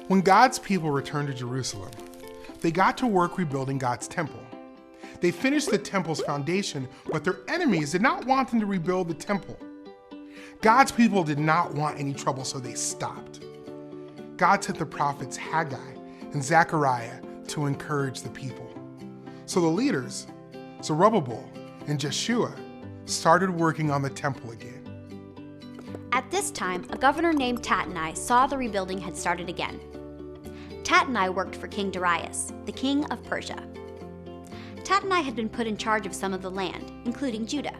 When God's people returned to Jerusalem, they got to work rebuilding God's temple. They finished the temple's foundation, but their enemies did not want them to rebuild the temple. God's people did not want any trouble, so they stopped. God sent the prophets Haggai and Zechariah to encourage the people. So the leaders, Zerubbabel and Jeshua, started working on the temple again. At this time, a governor named Tattenai saw the rebuilding had started again. Tattenai worked for King Darius, the king of Persia. Tattenai had been put in charge of some of the land, including Judah.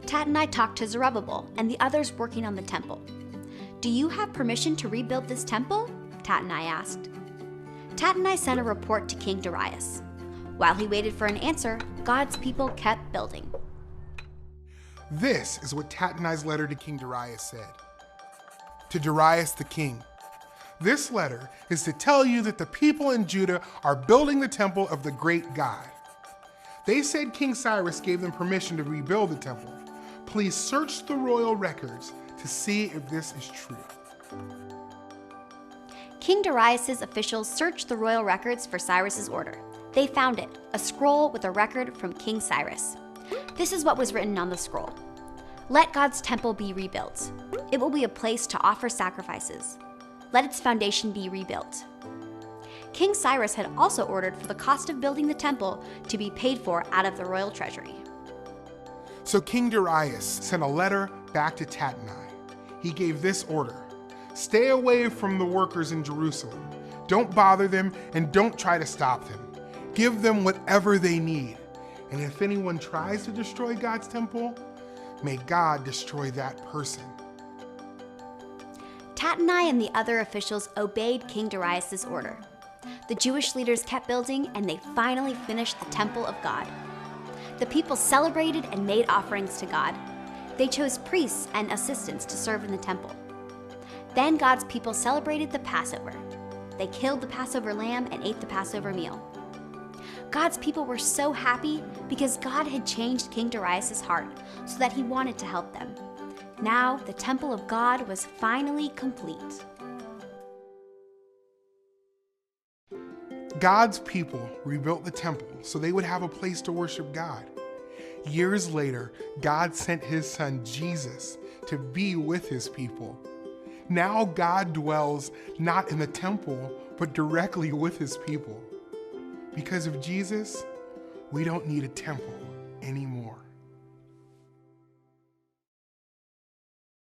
Tattenai talked to Zerubbabel and the others working on the temple. "Do you have permission to rebuild this temple?" Tattenai asked. Tattenai sent a report to King Darius. While he waited for an answer, God's people kept building. This is what Tattenai's letter to King Darius said. To Darius the king, this letter is to tell you that the people in Judah are building the temple of the great God. They said King Cyrus gave them permission to rebuild the temple. Please search the royal records to see if this is true. King Darius's officials searched the royal records for Cyrus's order. They found it, a scroll with a record from King Cyrus. This is what was written on the scroll. "Let God's temple be rebuilt. It will be a place to offer sacrifices. Let its foundation be rebuilt." King Cyrus had also ordered for the cost of building the temple to be paid for out of the royal treasury. So King Darius sent a letter back to Tattenai. He gave this order: stay away from the workers in Jerusalem. Don't bother them and don't try to stop them. Give them whatever they need. And if anyone tries to destroy God's temple, may God destroy that person. Tattenai and the other officials obeyed King Darius's order. The Jewish leaders kept building, and they finally finished the temple of God. The people celebrated and made offerings to God. They chose priests and assistants to serve in the temple. Then God's people celebrated the Passover. They killed the Passover lamb and ate the Passover meal. God's people were so happy because God had changed King Darius's heart so that he wanted to help them. Now the temple of God was finally complete. God's people rebuilt the temple so they would have a place to worship God. Years later, God sent his son Jesus to be with his people. Now God dwells not in the temple, but directly with his people. Because of Jesus, we don't need a temple anymore.